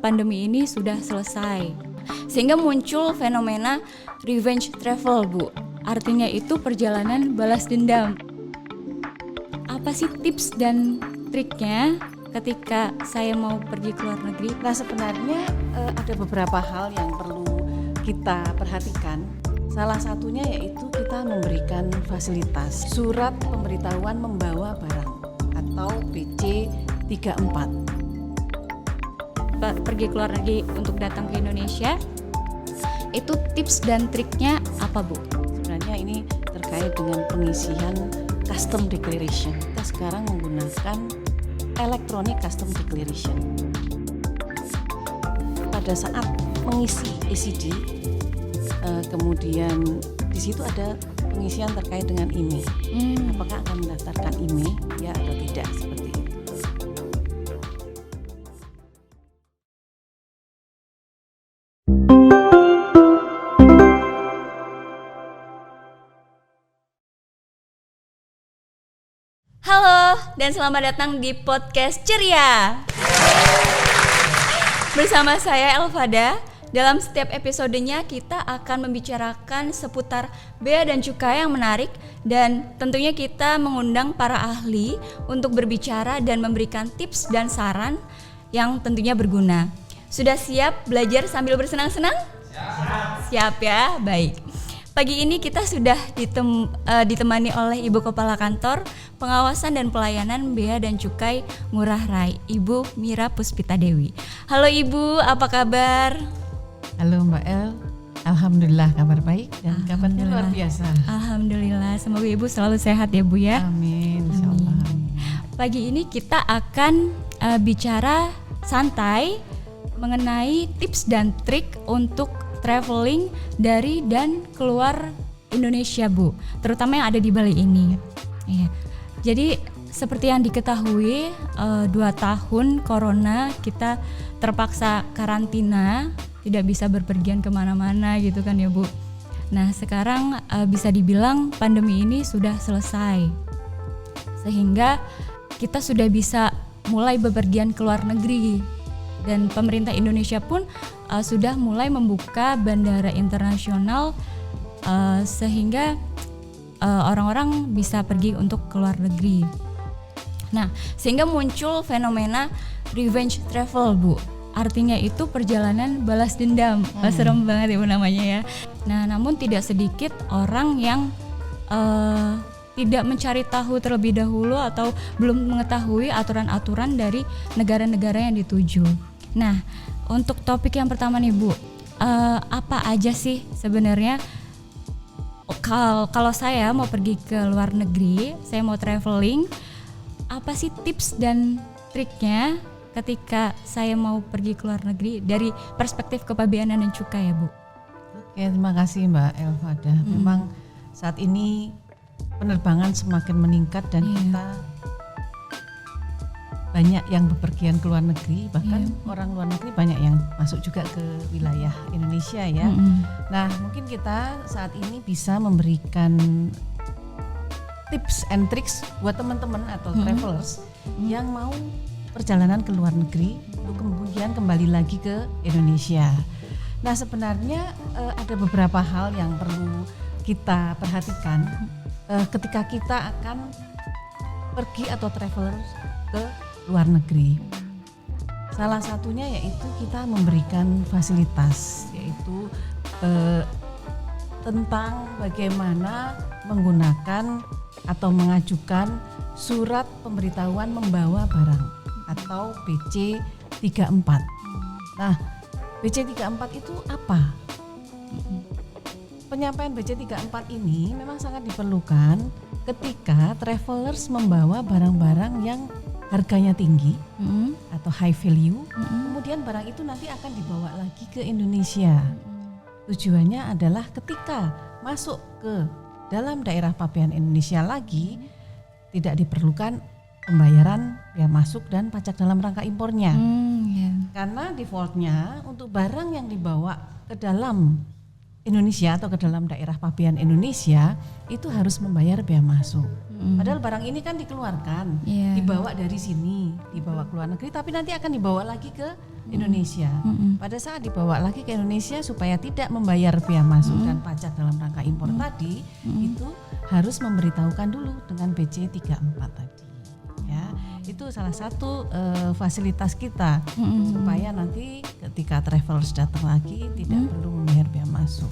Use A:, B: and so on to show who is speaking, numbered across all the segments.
A: pandemi ini sudah selesai. Sehingga muncul fenomena revenge travel, Bu. Artinya itu perjalanan balas dendam. Apa sih tips dan triknya ketika saya mau pergi ke luar negeri?
B: Nah, sebenarnya ada beberapa hal yang perlu kita perhatikan. Salah satunya yaitu kita memberikan fasilitas surat pemberitahuan membawa barang atau BC34.
A: Pergi ke luar negeri untuk datang ke Indonesia, itu tips dan triknya apa, Bu?
B: Sebenarnya ini terkait dengan pengisian custom declaration. Kita sekarang menggunakan electronic custom declaration. Pada saat mengisi ECD, kemudian di situ ada pengisian terkait dengan email. Apakah akan mendaftarkan email, ya atau tidak, seperti itu.
A: Halo, dan selamat datang di podcast Ceria. Bersama saya Elvada. Dalam setiap episodenya kita akan membicarakan seputar bea dan cukai yang menarik, dan tentunya kita mengundang para ahli untuk berbicara dan memberikan tips dan saran yang tentunya berguna. Sudah siap belajar sambil bersenang-senang? Siap ya, baik. Pagi ini kita sudah ditemani oleh Ibu Kepala Kantor Pengawasan dan Pelayanan Bea dan Cukai Ngurah Rai, Ibu Mira Puspita Dewi. Halo Ibu, apa kabar?
B: Halo Mbak El, alhamdulillah kabar baik dan kabarnya luar biasa.
A: Alhamdulillah, semoga Ibu selalu sehat ya Bu ya.
B: Amin, insyaallah.
A: Pagi ini kita akan bicara santai mengenai tips dan trik untuk traveling dari dan keluar Indonesia, Bu, terutama yang ada di Bali ini. Ya. Jadi seperti yang diketahui 2 tahun corona kita terpaksa karantina, tidak bisa berpergian kemana-mana gitu kan ya Bu. Nah sekarang bisa dibilang pandemi ini sudah selesai, sehingga kita sudah bisa mulai bepergian ke luar negeri, dan pemerintah Indonesia pun sudah mulai membuka bandara internasional sehingga orang-orang bisa pergi untuk ke luar negeri. Nah sehingga muncul fenomena revenge travel, Bu. Artinya itu perjalanan balas dendam. Serem banget Ibu namanya ya. Nah namun tidak sedikit orang yang tidak mencari tahu terlebih dahulu atau belum mengetahui aturan-aturan dari negara-negara yang dituju. Nah untuk topik yang pertama nih Bu, apa aja sih sebenarnya kalau saya mau pergi ke luar negeri, saya mau traveling, apa sih tips dan triknya ketika saya mau pergi ke luar negeri dari perspektif kepabeanan dan cukai ya Bu?
B: Oke, terima kasih Mbak Elvada. Memang saat ini penerbangan semakin meningkat dan kita banyak yang bepergian ke luar negeri, bahkan orang luar negeri banyak yang masuk juga ke wilayah Indonesia ya. Nah mungkin kita saat ini bisa memberikan tips and tricks buat teman-teman atau travelers yang mau perjalanan ke luar negeri untuk kemudian kembali lagi ke Indonesia. Nah sebenarnya ada beberapa hal yang perlu kita perhatikan ketika kita akan pergi atau traveler ke luar negeri. Salah satunya yaitu kita memberikan fasilitas, yaitu tentang bagaimana menggunakan atau mengajukan surat pemberitahuan membawa barang atau BC34. Nah, BC34 itu apa? Penyampaian BC34 ini memang sangat diperlukan ketika travelers membawa barang-barang yang harganya tinggi atau high value, kemudian barang itu nanti akan dibawa lagi ke Indonesia. Tujuannya adalah ketika masuk ke dalam daerah pabean Indonesia lagi, tidak diperlukan pembayaran bea masuk dan pajak dalam rangka impornya. Karena defaultnya untuk barang yang dibawa ke dalam Indonesia atau ke dalam daerah pabean Indonesia itu harus membayar bea masuk. Padahal barang ini kan dikeluarkan, dibawa dari sini, dibawa ke luar negeri, tapi nanti akan dibawa lagi ke Indonesia. Pada saat dibawa lagi ke Indonesia supaya tidak membayar bea masuk dan pajak dalam rangka impor tadi, itu harus memberitahukan dulu dengan BC 34 tadi. Ya, itu salah satu fasilitas kita supaya nanti ketika travelers datang lagi tidak perlu membayar bea masuk.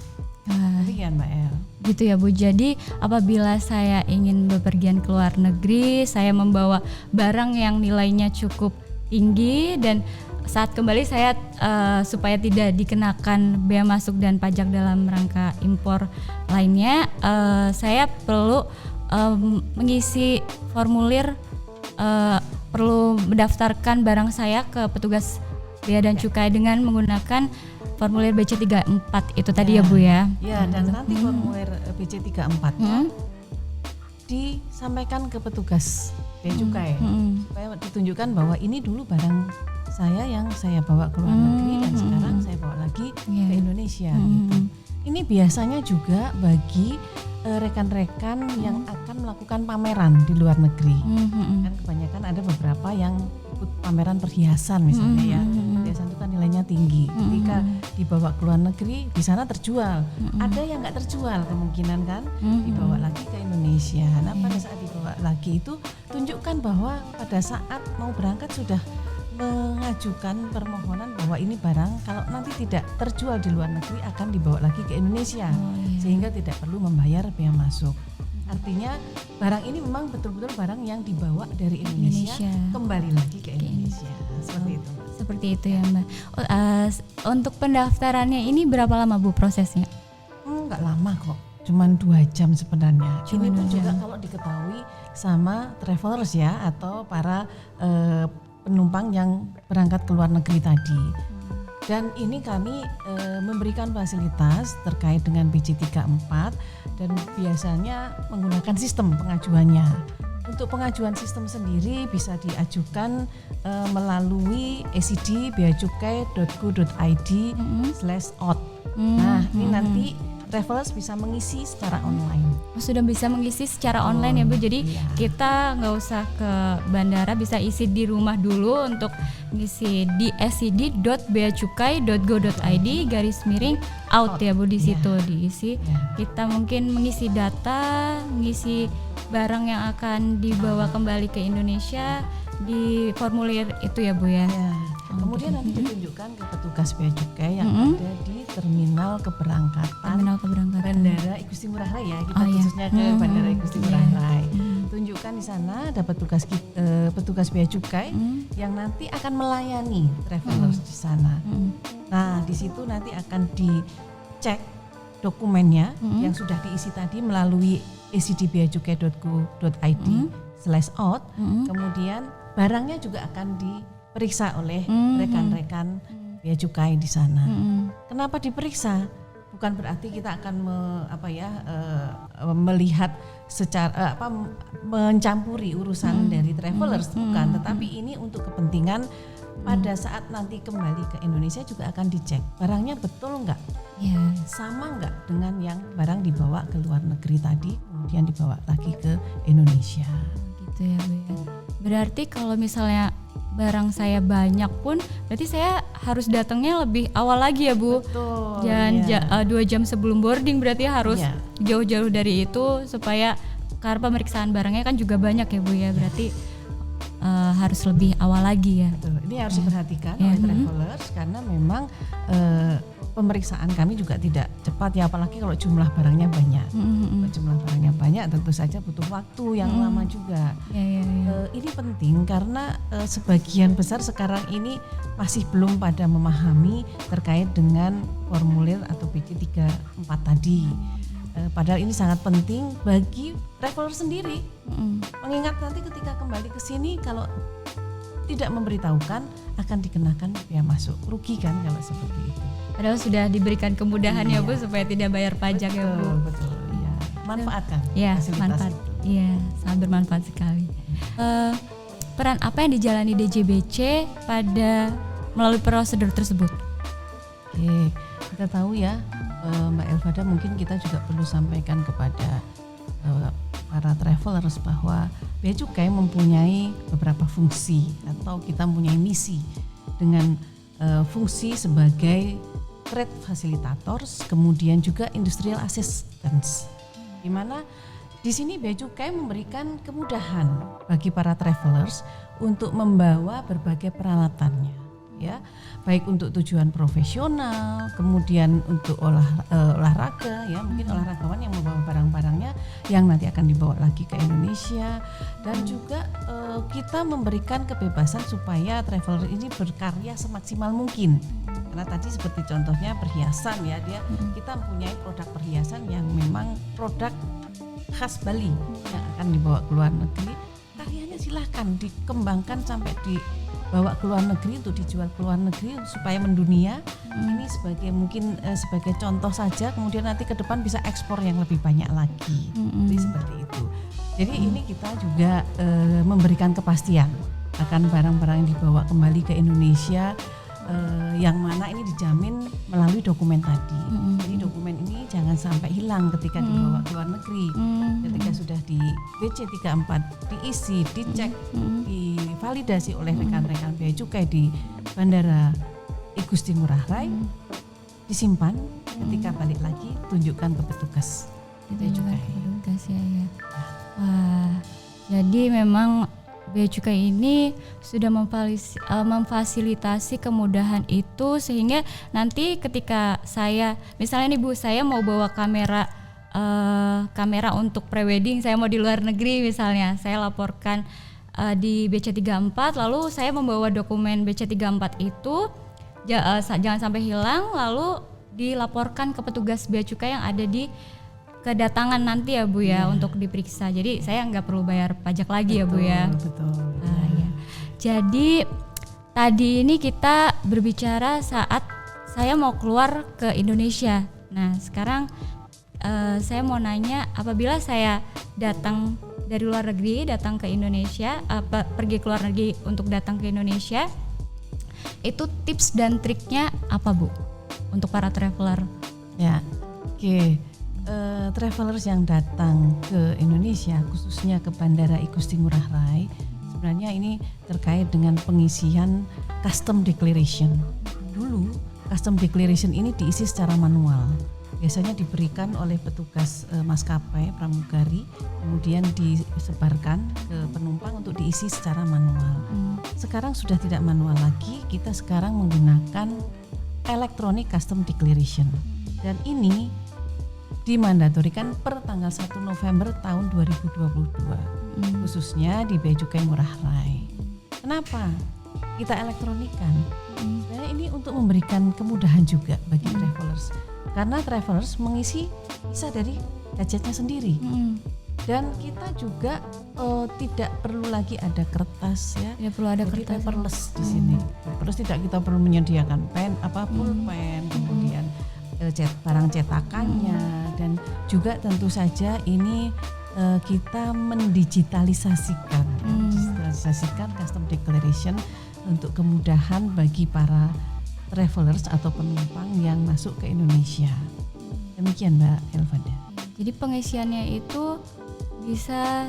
B: Demikian Mbak El.
A: Gitu ya Bu. Jadi apabila saya ingin bepergian ke luar negeri, saya membawa barang yang nilainya cukup tinggi dan saat kembali saya supaya tidak dikenakan bea masuk dan pajak dalam rangka impor lainnya, saya perlu mengisi formulir, perlu mendaftarkan barang saya ke petugas bea dan cukai dengan menggunakan formulir BC 34 itu tadi ya Bu ya.
B: Ya, dan nanti formulir BC 34-nya disampaikan ke petugas bea cukai supaya ditunjukkan bahwa ini dulu barang saya yang saya bawa ke luar negeri dan sekarang saya bawa lagi ke Indonesia gitu. Ini biasanya juga bagi rekan-rekan yang akan melakukan pameran di luar negeri. Kan kebanyakan ada beberapa yang ikut pameran perhiasan misalnya ya. Perhiasan itu kan nilainya tinggi. Ketika dibawa ke luar negeri di sana terjual. Ada yang nggak terjual kemungkinan kan dibawa lagi ke Indonesia. Nah pada saat dibawa lagi itu tunjukkan bahwa pada saat mau berangkat sudah mengajukan permohonan bahwa ini barang kalau nanti tidak terjual di luar negeri akan dibawa lagi ke Indonesia sehingga tidak perlu membayar bea masuk. Artinya barang ini memang betul-betul barang yang dibawa dari Indonesia. Kembali lagi ke Indonesia. Seperti itu.
A: Seperti itu ya Mbak. Untuk pendaftarannya ini berapa lama Bu prosesnya?
B: Enggak lama kok. Cuman 2 jam sebenarnya. Ini pun juga kalau diketahui sama travelers ya atau para penumpang yang berangkat ke luar negeri tadi. Dan ini kami memberikan fasilitas terkait dengan BC 34 dan biasanya menggunakan sistem pengajuannya. Untuk pengajuan sistem sendiri bisa diajukan melalui ecd.beacukai.go.id/out. Nah, ini nanti travelers bisa mengisi secara online.
A: Sudah bisa mengisi secara online ya Bu. Jadi kita nggak usah ke bandara, bisa isi di rumah dulu untuk ngisi di scd.beacukai.go.id/out ya Bu, di situ diisi. Kita mungkin mengisi data, mengisi barang yang akan dibawa kembali ke Indonesia di formulir itu ya Bu ya.
B: Kemudian nanti ditunjukkan ke petugas bea cukai yang ada di terminal keberangkatan Bandara Igusti Ngurah Rai ya, kita khususnya ke Bandara Igusti Ngurah Rai. Tunjukkan di sana ada petugas bea cukai yang nanti akan melayani travelers di sana. Nah, di situ nanti akan dicek dokumennya yang sudah diisi tadi melalui ecd.beacukai.go.id/out. Kemudian barangnya juga akan diperiksa oleh rekan-rekan bea cukai di sana. Kenapa diperiksa? Bukan berarti kita akan melihat secara mencampuri urusan dari travelers, bukan. Tetapi ini untuk kepentingan pada saat nanti kembali ke Indonesia juga akan dicek barangnya betul nggak, sama nggak dengan yang barang dibawa ke luar negeri tadi kemudian dibawa lagi ke Indonesia.
A: Gitu ya Bu ya. Berarti kalau misalnya barang saya banyak pun berarti saya harus datangnya lebih awal lagi ya Bu.
B: Betul.
A: Dan 2 jam sebelum boarding berarti harus jauh-jauh dari itu supaya karena pemeriksaan barangnya kan juga banyak ya Bu ya. Berarti harus lebih awal lagi ya.
B: Betul. Ini harus diperhatikan oleh travelers karena memang pemeriksaan kami juga tidak cepat ya, apalagi kalau jumlah barangnya banyak. Jumlah barangnya banyak tentu saja butuh waktu yang lama juga. Ini penting karena sebagian besar sekarang ini masih belum pada memahami terkait dengan formulir atau BC 34 tadi. Padahal ini sangat penting bagi traveler sendiri. Mengingat nanti ketika kembali ke sini kalau tidak memberitahukan akan dikenakan bea masuk. Rugi kan kalau seperti itu.
A: Padahal sudah diberikan kemudahan ya Bu supaya tidak bayar pajak ya Bu.
B: Betul, ya. Manfaatkan fasilitas
A: manfaat.
B: itu.
A: Iya, sangat bermanfaat sekali. Peran apa yang dijalani DJBC pada melalui prosedur tersebut?
B: Oke, kita tahu ya Mbak Elvada, mungkin kita juga perlu sampaikan kepada para travelers bahwa bea cukai mempunyai beberapa fungsi atau kita mempunyai misi dengan fungsi sebagai trade facilitators, kemudian juga industrial assistance, di mana di sini Bea Cukai memberikan kemudahan bagi para travelers untuk membawa berbagai peralatannya, ya, baik untuk tujuan profesional, kemudian untuk olahraga, ya, mungkin olahragawan yang membawa barang-barangnya yang nanti akan dibawa lagi ke Indonesia, dan juga kita memberikan kebebasan supaya traveler ini berkarya semaksimal mungkin. Karena tadi seperti contohnya perhiasan, ya, kita mempunyai produk perhiasan yang memang produk khas Bali yang akan dibawa ke luar negeri. Karyanya silahkan dikembangkan sampai dibawa ke luar negeri untuk dijual ke luar negeri supaya mendunia. Ini sebagai mungkin sebagai contoh saja, kemudian nanti ke depan bisa ekspor yang lebih banyak lagi. Jadi seperti itu. Jadi ini kita juga memberikan kepastian akan barang-barang yang dibawa kembali ke Indonesia, yang mana ini dijamin melalui dokumen tadi. Jadi dokumen ini jangan sampai hilang ketika dibawa ke luar negeri. Ketika sudah di BC34 diisi, dicek, divalidasi oleh rekan-rekan Bea Cukai di Bandara I Gusti Ngurah Rai, disimpan, ketika balik lagi tunjukkan ke petugas Bea Cukai.
A: Petugas, ya. Wah, jadi memang Bea Cukai ini sudah memfasilitasi kemudahan itu, sehingga nanti ketika saya, misalnya nih Bu, saya mau bawa kamera untuk prewedding, saya mau di luar negeri misalnya, saya laporkan di BC34, lalu saya membawa dokumen BC34 itu jangan sampai hilang, lalu dilaporkan ke petugas Bea Cukai yang ada di kedatangan nanti, ya Bu, ya, untuk diperiksa. Jadi saya nggak perlu bayar pajak lagi, betul, ya Bu, ya.
B: Betul.
A: Ya. Jadi tadi ini kita berbicara saat saya mau keluar ke Indonesia. Nah, sekarang saya mau nanya, apabila saya datang dari luar negeri, datang ke Indonesia, pergi ke luar negeri untuk datang ke Indonesia, itu tips dan triknya apa, Bu, untuk para traveler?
B: Ya, oke. Travelers yang datang ke Indonesia, khususnya ke Bandara I Gusti Ngurah Rai, sebenarnya ini terkait dengan pengisian custom declaration. Dulu custom declaration ini diisi secara manual, biasanya diberikan oleh petugas maskapai pramugari, kemudian disebarkan ke penumpang untuk diisi secara manual. Sekarang sudah tidak manual lagi, kita sekarang menggunakan electronic custom declaration, dan ini dimandatorikan per tanggal 1 November tahun 2022, khususnya di Bea Cukai Ngurah Rai. Kenapa kita elektronikan? Sebenarnya ini untuk memberikan kemudahan juga bagi travelers, karena travelers mengisi bisa dari gadgetnya sendiri, dan kita juga tidak perlu lagi ada kertas, ya.
A: Tidak perlu ada kertas.
B: Paperless di sini. Terus tidak kita perlu menyediakan pen, pulpen, kemudian barang cetakannya, dan juga tentu saja ini kita mendigitalisasikan custom declaration untuk kemudahan bagi para travelers atau penumpang yang masuk ke Indonesia. Demikian Mbak Elvada.
A: Jadi pengisiannya itu bisa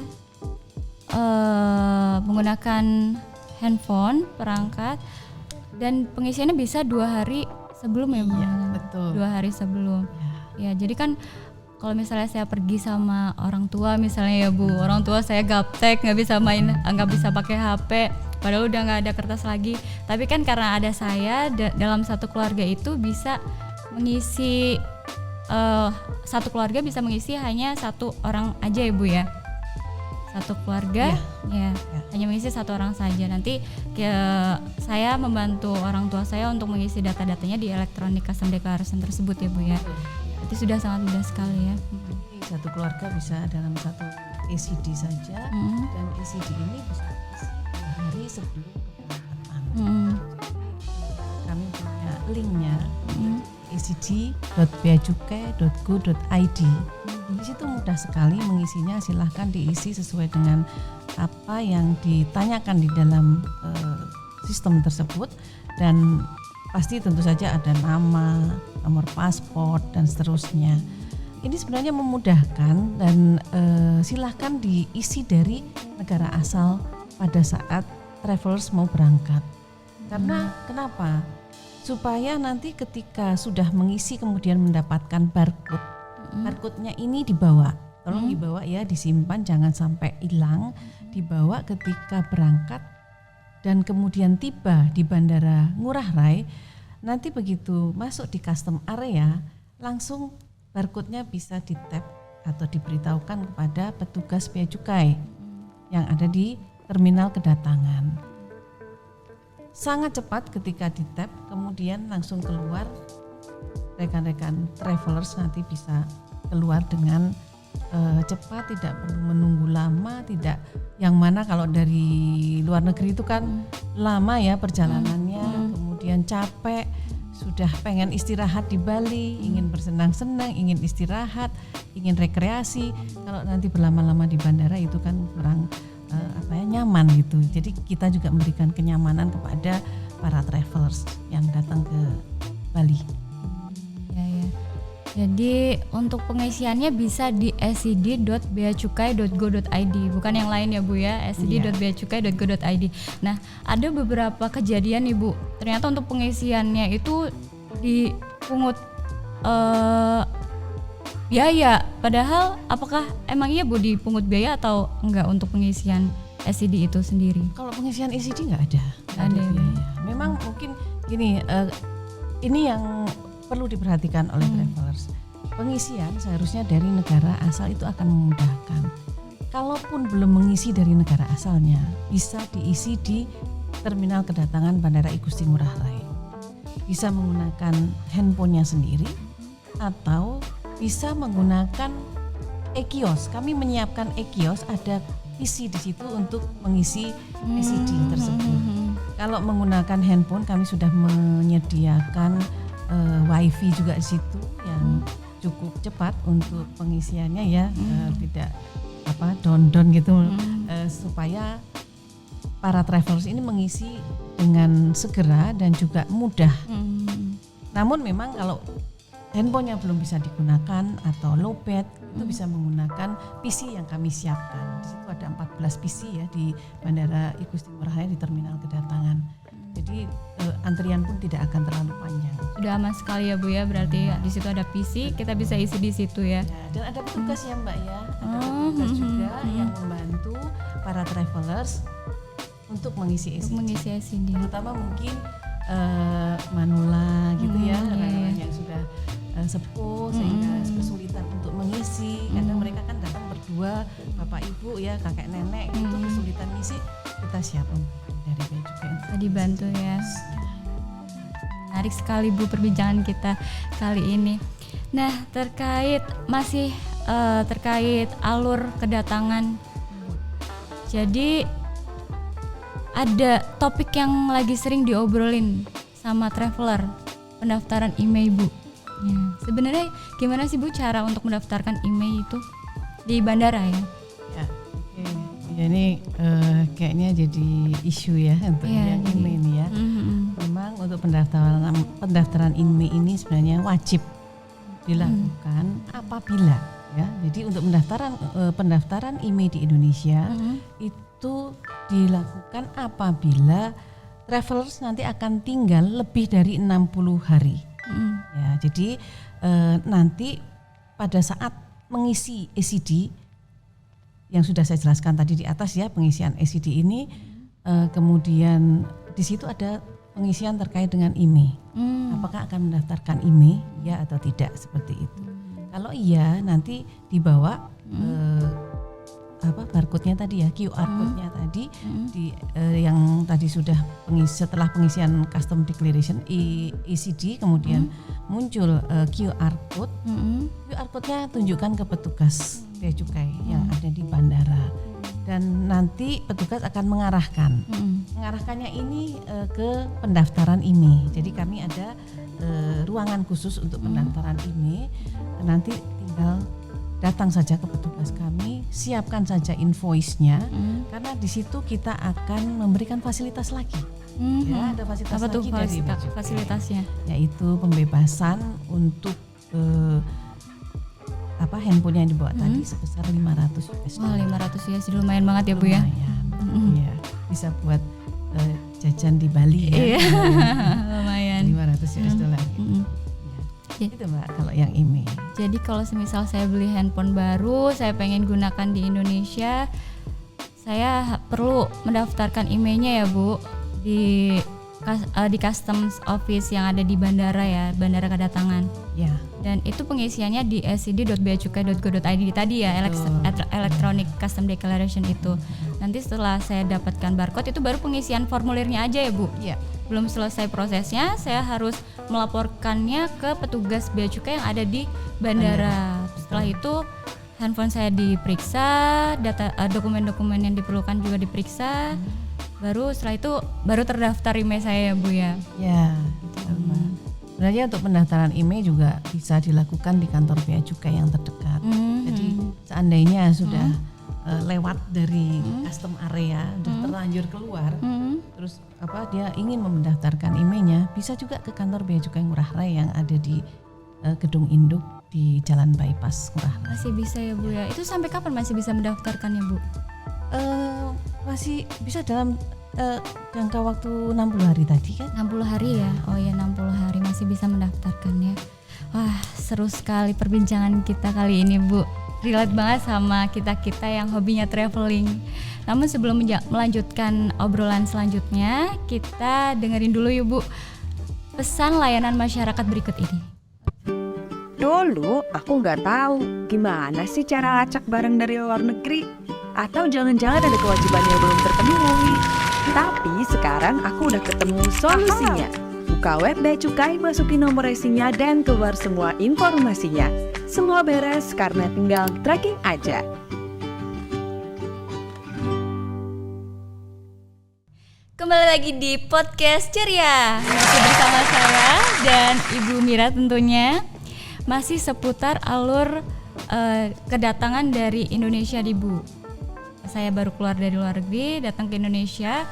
A: menggunakan handphone, perangkat, dan pengisiannya bisa 2 hari sebelum, ya Bu?
B: Iya, betul.
A: 2 hari sebelum. Ya, jadi kan kalau misalnya saya pergi sama orang tua misalnya, ya Bu, orang tua saya gaptek, nggak bisa pakai HP, padahal udah nggak ada kertas lagi. Tapi kan karena ada saya, dalam satu keluarga itu bisa mengisi, satu keluarga bisa mengisi hanya 1 orang aja, ya Bu, ya. Satu keluarga, hanya mengisi 1 orang saja. Nanti saya membantu orang tua saya untuk mengisi data-datanya di electronic custom declaration tersebut, ya Bu, ya. Itu sudah sangat mudah sekali, ya.
B: Satu keluarga bisa dalam satu ECD saja, dan ECD ini bisa diisi 2 hari sebelum keberangkatan. Kami punya linknya, ecd.beacukai.go.id. Di situ mudah sekali mengisinya, silahkan diisi sesuai dengan apa yang ditanyakan di dalam sistem tersebut, dan pasti tentu saja ada nama, nomor paspor, dan seterusnya. Ini sebenarnya memudahkan, dan silahkan diisi dari negara asal pada saat travelers mau berangkat. Karena kenapa? supaya nanti ketika sudah mengisi kemudian mendapatkan barcode, barcode-nya ini dibawa, tolong dibawa ya, disimpan jangan sampai hilang, dibawa ketika berangkat dan kemudian tiba di Bandara Ngurah Rai. Nanti begitu masuk di custom area, langsung barcode-nya bisa di-tap atau diberitahukan kepada petugas bea cukai yang ada di terminal kedatangan. Sangat cepat ketika di-tap, kemudian langsung keluar, rekan-rekan travelers nanti bisa keluar dengan cepat, tidak perlu menunggu lama, tidak yang mana kalau dari luar negeri itu kan lama ya perjalanannya, kemudian capek, sudah pengen istirahat di Bali, ingin bersenang-senang, ingin istirahat, ingin rekreasi. Kalau nanti berlama-lama di bandara itu kan kurang nyaman gitu. Jadi kita juga memberikan kenyamanan kepada para travelers yang datang ke Bali.
A: Ya. Jadi untuk pengisiannya bisa di scd.beacukai.go.id, bukan yang lain ya Bu ya, scd.beacukai.go.id. Nah, ada beberapa kejadian nih Bu, ternyata untuk pengisiannya itu dipungut biaya, padahal apakah emang iya Bu dipungut biaya atau enggak untuk pengisian SCD itu sendiri?
B: Kalau pengisian SCD nggak ada biaya. Memang mungkin gini, ini yang perlu diperhatikan oleh travelers. Pengisian seharusnya dari negara asal itu akan memudahkan. Kalaupun belum mengisi dari negara asalnya, bisa diisi di terminal kedatangan Bandara Igusti Ngurah Rai. Bisa menggunakan handphonenya sendiri atau bisa menggunakan e-kios. Kami menyiapkan e-kios, ada PC di situ untuk mengisi SCD tersebut. Kalau menggunakan handphone, kami sudah menyediakan wifi juga di situ yang cukup cepat untuk pengisiannya ya, tidak down gitu, supaya para travelers ini mengisi dengan segera dan juga mudah. Namun memang kalau handphonenya belum bisa digunakan atau lowbat, itu bisa menggunakan PC yang kami siapkan. Di situ ada 14 PC ya di Bandara Igusti Ngurah Rai di terminal kedatangan. Jadi antrian pun tidak akan terlalu panjang.
A: Sudah aman sekali ya Bu ya, berarti di situ ada PC, kita bisa isi di situ ya.
B: Dan ada petugas ya Mbak ya, ada petugas juga yang membantu para travelers untuk mengisi SCD.
A: Mengisi SCD.
B: Terutama mungkin manula gitu ya, orang-orang yang sudah sepuh sehingga kesulitan untuk mengisi. Kadang mereka kan datang berdua, bapak ibu ya, kakek nenek itu kesulitan ngisi, kita siap dari bea cukai
A: bisa dibantu ya. Menarik sekali Bu perbincangan kita kali ini. Nah, terkait alur kedatangan. Jadi ada topik yang lagi sering diobrolin sama traveler, pendaftaran IMEI Bu. Ya, sebenarnya gimana sih Bu cara untuk mendaftarkan IMEI itu di bandara ya?
B: Ya ini kayaknya jadi isu ya untuk yang IMEI ini ya. Memang untuk pendaftaran IMEI ini sebenarnya wajib dilakukan apabila ya. Jadi untuk pendaftaran IMEI di Indonesia itu dilakukan apabila travelers nanti akan tinggal lebih dari 60 hari. Ya, jadi nanti pada saat mengisi SCD yang sudah saya jelaskan tadi di atas ya, pengisian SCD ini kemudian di situ ada pengisian terkait dengan IMEI. Apakah akan mendaftarkan IMEI ya atau tidak, seperti itu. Kalau iya, nanti dibawa barcode-nya tadi ya, QR code-nya tadi yang tadi sudah setelah pengisian custom declaration ECD kemudian muncul QR code. QR code-nya tunjukkan ke petugas bea cukai yang ada di bandara dan nanti petugas akan mengarahkannya ini ke pendaftaran IMEI. Jadi kami ada ruangan khusus untuk pendaftaran IMEI. Nanti tinggal datang saja ke petugas kami, siapkan saja invoice-nya, karena di situ kita akan memberikan fasilitas lagi. Ya, ada fasilitas lagi dari
A: fasilitasnya,
B: yaitu pembebasan untuk handphone yang dibawa tadi sebesar 500 US.
A: Wah, 500 US lumayan banget ya Bu ya.
B: Ya, bisa buat jajan di Bali ya.
A: Iya. Lumayan.
B: 500 US dollar. Ya. Itu Mbak kalau yang IMEI.
A: Jadi kalau semisal saya beli handphone baru, saya pengen gunakan di Indonesia, saya perlu mendaftarkan IMEI-nya ya Bu di customs office yang ada di bandara ya, bandara kedatangan.
B: Ya.
A: Dan itu pengisiannya di scd.beacukai.go.id tadi ya, electronic custom declaration itu. Nanti setelah saya dapatkan barcode itu baru pengisian formulirnya aja ya Bu.
B: Iya.
A: Belum selesai prosesnya, saya harus melaporkannya ke petugas bea cukai yang ada di bandara. Setelah itu handphone saya diperiksa, data dokumen-dokumen yang diperlukan juga diperiksa. Baru setelah itu baru terdaftar IMEI saya ya Bu ya.
B: Ya, betul Mbak. Sebenarnya untuk pendaftaran IMEI juga bisa dilakukan di kantor bea cukai yang terdekat. Jadi seandainya sudah lewat dari custom area, sudah terlanjur keluar, terus dia ingin mendaftarkan IMEI-nya, bisa juga ke kantor bea cukai Ngurah Rai yang ada di gedung induk di Jalan Bypass Ngurah Rai.
A: Masih bisa ya Bu ya. Itu sampai kapan masih bisa mendaftarkannya Bu?
B: Masih bisa dalam jangka waktu 60 hari tadi kan?
A: 60 hari ya? Oh ya 60 hari masih bisa mendaftarkan ya. Wah seru sekali perbincangan kita kali ini Bu. Relate banget sama kita-kita yang hobinya traveling. Namun sebelum melanjutkan obrolan selanjutnya, kita dengerin dulu yuk Bu pesan layanan masyarakat berikut ini.
C: Dulu aku nggak tahu gimana sih cara lacak barang dari luar negeri. Atau jangan-jangan ada kewajiban yang belum terpenuhi. Tapi sekarang aku udah ketemu solusinya. Buka web Bea Cukai, masukin nomor resinya dan keluar semua informasinya. Semua beres karena tinggal tracking aja.
A: Kembali lagi di podcast Ceria. Masih bersama saya dan Ibu Mira tentunya. Masih seputar alur kedatangan dari Indonesia di Bu. Saya baru keluar dari luar negeri, datang ke Indonesia.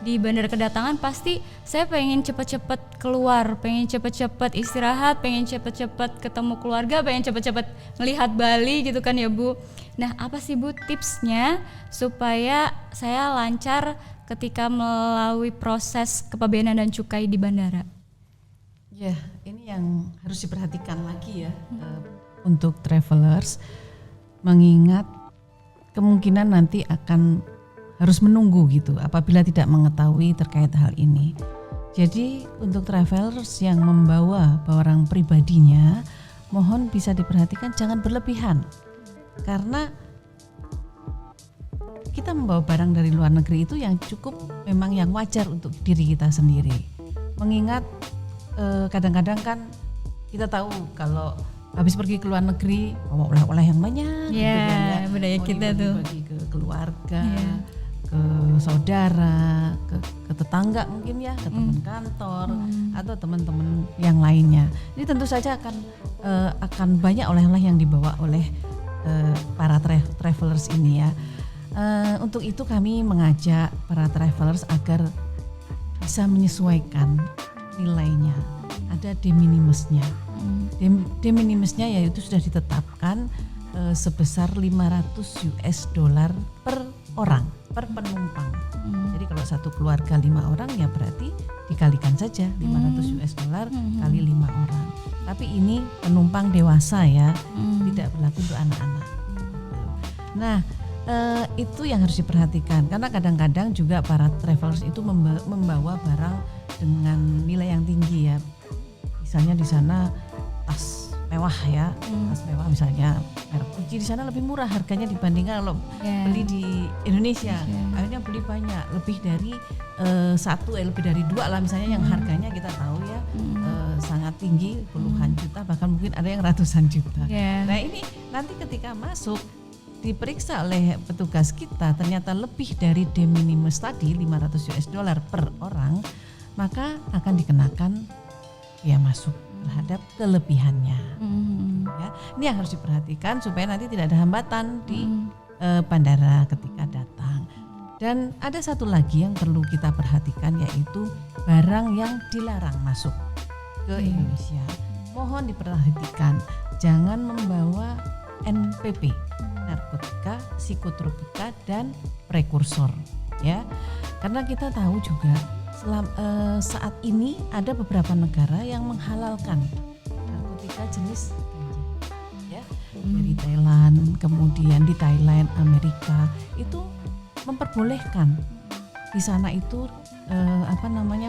A: Di bandara kedatangan pasti saya pengen cepet-cepet keluar, pengen cepet-cepet istirahat, pengen cepet-cepet ketemu keluarga, pengen cepet-cepet melihat Bali gitu kan ya Bu. Nah apa sih Bu tipsnya supaya saya lancar ketika melalui proses kepabeanan dan cukai di bandara?
B: Ya ini yang harus diperhatikan lagi ya untuk travelers, mengingat kemungkinan nanti akan harus menunggu gitu apabila tidak mengetahui terkait hal ini. Jadi untuk travelers yang membawa barang pribadinya, mohon bisa diperhatikan jangan berlebihan. Karena kita membawa barang dari luar negeri itu yang cukup memang yang wajar untuk diri kita sendiri. Mengingat kadang-kadang kan kita tahu kalau habis pergi ke luar negeri bawa oleh-oleh yang banyak gitu kan ya.
A: Budaya kita tuh
B: bagi ke keluarga, ke saudara, ke tetangga mungkin ya, ke teman kantor atau teman-teman yang lainnya. Ini tentu saja akan banyak oleh-oleh yang dibawa oleh para travelers ini ya. Untuk itu kami mengajak para travelers agar bisa menyesuaikan nilainya. Ada de minimisnya. De minimisnya yaitu sudah ditetapkan sebesar 500 US dollar per orang, per penumpang. Jadi kalau satu keluarga 5 orang ya berarti dikalikan saja 500 US dollar kali 5 orang. Tapi ini penumpang dewasa ya, tidak berlaku untuk anak-anak. Nah itu yang harus diperhatikan karena kadang-kadang juga para travelers itu membawa barang dengan nilai yang tinggi ya. Misalnya di sana tas mewah ya, tas mewah misalnya merek Gucci di sana lebih murah harganya dibandingkan kalau beli di Indonesia. Akhirnya beli banyak, lebih dari lebih dari 2 lah misalnya yang harganya kita tahu ya sangat tinggi, puluhan juta bahkan mungkin ada yang ratusan juta. Nah ini nanti ketika masuk diperiksa oleh petugas kita ternyata lebih dari de minimis tadi 500 US dollar per orang, maka akan dikenakan biaya masuk terhadap kelebihannya. Ya, ini yang harus diperhatikan supaya nanti tidak ada hambatan di bandara ketika datang. Dan ada satu lagi yang perlu kita perhatikan yaitu barang yang dilarang masuk ke Indonesia. Mohon diperhatikan, jangan membawa NPP, narkotika, psikotropika dan prekursor ya. Karena kita tahu juga saat ini ada beberapa negara yang menghalalkan narkotika jenis ganja, ya, dari Thailand, kemudian di Thailand, Amerika itu memperbolehkan di sana itu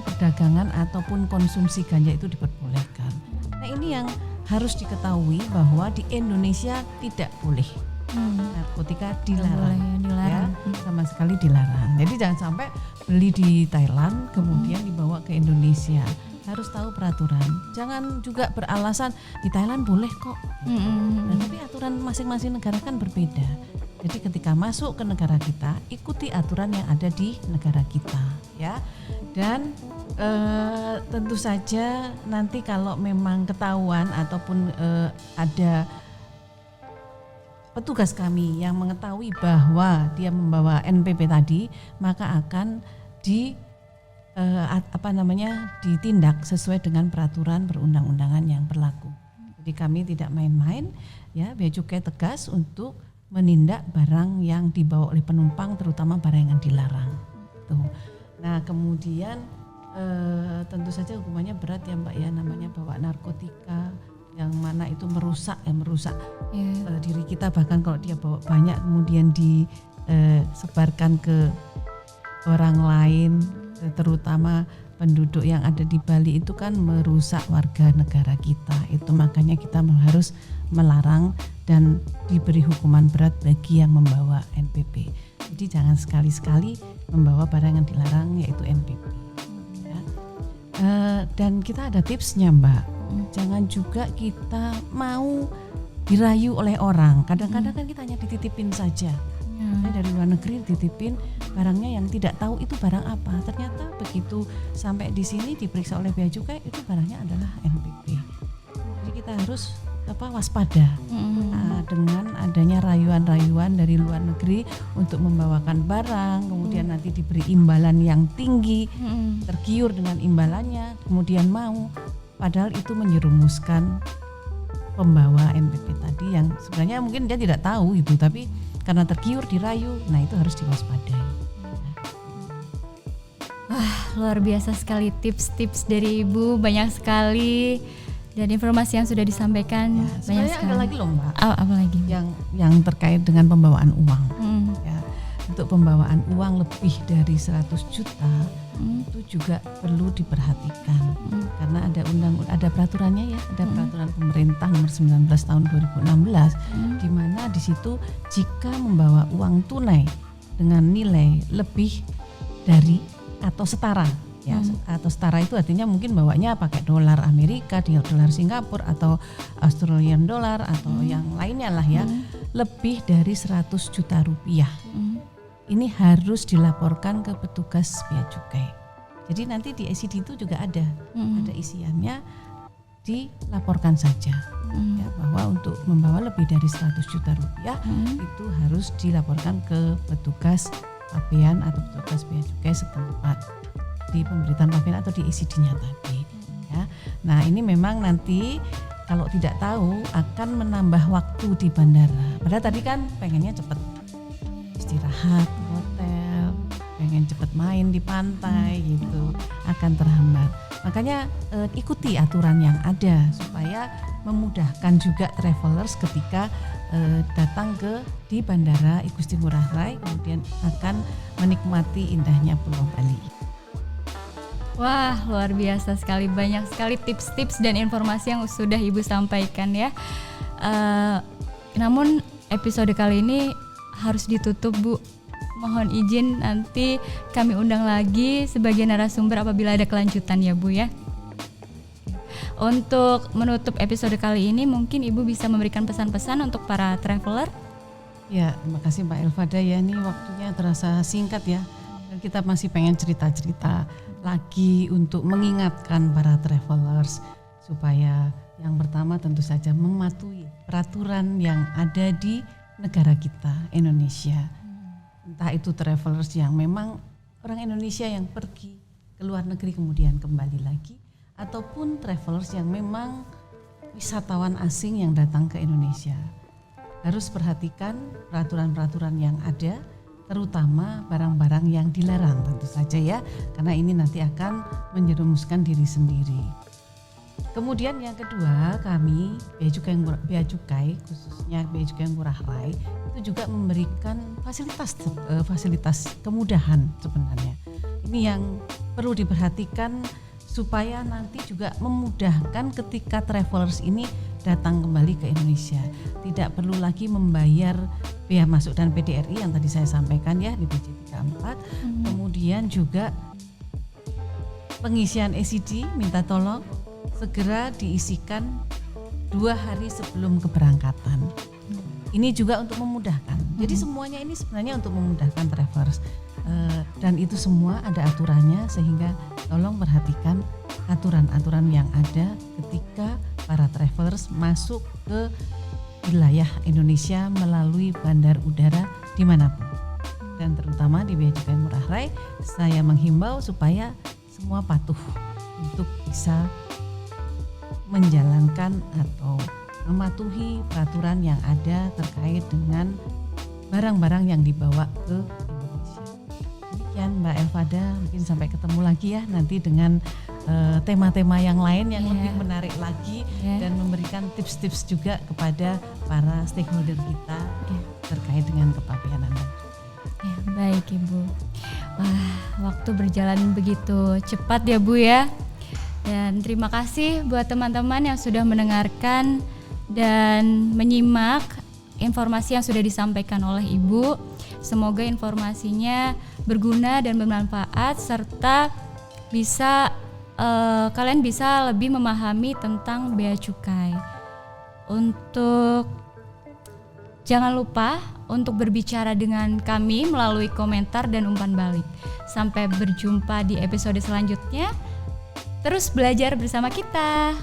B: perdagangan ataupun konsumsi ganja itu diperbolehkan. Nah ini yang harus diketahui bahwa di Indonesia tidak boleh narkotika dilarang, ya, sama sekali dilarang. Jadi jangan sampai beli di Thailand kemudian dibawa ke Indonesia. Harus tahu peraturan. Jangan juga beralasan di Thailand boleh kok. Nah, tapi aturan masing-masing negara kan berbeda. Jadi ketika masuk ke negara kita, ikuti aturan yang ada di negara kita, ya. Dan tentu saja nanti kalau memang ketahuan ataupun ada petugas kami yang mengetahui bahwa dia membawa NPP tadi, maka akan ditindak sesuai dengan peraturan perundang-undangan yang berlaku. Jadi kami tidak main-main, ya, Bea Cukai tegas untuk menindak barang yang dibawa oleh penumpang, terutama barang yang dilarang. Tuh. Nah kemudian tentu saja hukumannya berat ya Mbak ya, namanya bawa narkotika yang mana itu merusak diri kita, bahkan kalau dia bawa banyak kemudian disebarkan ke orang lain, terutama penduduk yang ada di Bali itu kan merusak warga negara kita. Itu makanya kita harus melarang dan diberi hukuman berat bagi yang membawa NPP. Jadi jangan sekali-sekali membawa barang yang dilarang, yaitu NPP. Ya. Dan kita ada tipsnya Mbak. Jangan juga kita mau dirayu oleh orang. Kadang-kadang kan kita hanya dititipin saja. Dari luar negeri dititipin barangnya yang tidak tahu itu barang apa. Ternyata begitu sampai di sini diperiksa oleh Bea Cukai, itu barangnya adalah NPP. Jadi kita harus waspada dengan adanya rayuan-rayuan dari luar negeri untuk membawakan barang, kemudian nanti diberi imbalan yang tinggi, tergiur dengan imbalannya, kemudian mau, padahal itu menyerumuskan pembawa NPP tadi yang sebenarnya mungkin dia tidak tahu itu, tapi karena tergiur dirayu, nah itu harus diwaspadai.
A: Wah, luar biasa sekali tips-tips dari Ibu, banyak sekali. Dan informasi yang sudah disampaikan banyak sekali.
B: Ada lagi loh Mbak.
A: Apa lagi?
B: Yang terkait dengan pembawaan uang. Ya, untuk pembawaan uang lebih dari 100 juta itu juga perlu diperhatikan. Karena ada peraturannya ya, ada peraturan pemerintah nomor 19 tahun 2016 di mana di situ jika membawa uang tunai dengan nilai lebih dari atau setara, ya, atau setara itu artinya mungkin bawanya pakai dolar Amerika, dolar Singapura atau Australian dollar atau yang lainnya lah ya, lebih dari 100 juta rupiah. Ini harus dilaporkan ke petugas Bea Cukai. Jadi nanti di ECD itu juga ada isiannya, dilaporkan saja ya, bahwa untuk membawa lebih dari 100 juta rupiah itu harus dilaporkan ke petugas pabean atau petugas Bea Cukai setempat di pemberitaan pabean atau di ECD-nya tadi. Ya. Nah ini memang nanti kalau tidak tahu akan menambah waktu di bandara. Padahal tadi kan pengennya cepat istirahat di hotel, pengen cepat main di pantai gitu, akan terhambat. Makanya ikuti aturan yang ada supaya memudahkan juga travelers ketika datang di Bandara Igusti Ngurah Rai, kemudian akan menikmati indahnya Pulau Bali.
A: Wah, luar biasa sekali, banyak sekali tips-tips dan informasi yang sudah Ibu sampaikan ya. Namun episode kali ini harus ditutup Bu. Mohon izin nanti kami undang lagi sebagai narasumber apabila ada kelanjutan ya Bu ya. Untuk menutup episode kali ini mungkin Ibu bisa memberikan pesan-pesan untuk para traveler.
B: Ya, terima kasih Mbak Elvada ya, ini waktunya terasa singkat ya. Dan kita masih pengen cerita-cerita lagi untuk mengingatkan para travelers supaya yang pertama tentu saja mematuhi peraturan yang ada di negara kita, Indonesia. Entah itu travelers yang memang orang Indonesia yang pergi ke luar negeri kemudian kembali lagi, ataupun travelers yang memang wisatawan asing yang datang ke Indonesia. Harus perhatikan peraturan-peraturan yang ada terutama barang-barang yang dilarang tentu saja ya, karena ini nanti akan menjerumuskan diri sendiri. Kemudian yang kedua, kami Bea Cukai khususnya Bea Cukai Ngurah Rai itu juga memberikan fasilitas kemudahan sebenarnya. Ini yang perlu diperhatikan supaya nanti juga memudahkan ketika travelers ini datang kembali ke Indonesia. Tidak perlu lagi membayar bea masuk dan PDRI yang tadi saya sampaikan ya di BJ 34. Kemudian juga pengisian ECD minta tolong segera diisikan 2 hari sebelum keberangkatan. Ini juga untuk memudahkan. Jadi semuanya ini sebenarnya untuk memudahkan travelers. Dan itu semua ada aturannya, sehingga tolong perhatikan aturan-aturan yang ada ketika para travelers masuk ke wilayah Indonesia melalui bandar udara dimanapun. Dan terutama di Bea Cukai Ngurah Rai, saya menghimbau supaya semua patuh untuk bisa menjalankan atau mematuhi peraturan yang ada terkait dengan barang-barang yang dibawa ke Indonesia. Demikian Mbak Elvada, mungkin sampai ketemu lagi ya nanti dengan tema-tema yang lain yang lebih menarik lagi dan memberikan tips-tips juga kepada para stakeholder kita terkait dengan kepabeanan.
A: Ya, baik Ibu. Wah, waktu berjalan begitu cepat ya Bu ya. Dan terima kasih buat teman-teman yang sudah mendengarkan dan menyimak informasi yang sudah disampaikan oleh Ibu. Semoga informasinya berguna dan bermanfaat serta bisa kalian bisa lebih memahami tentang bea cukai. Untuk jangan lupa untuk berbicara dengan kami melalui komentar dan umpan balik. Sampai berjumpa di episode selanjutnya. Terus belajar bersama kita.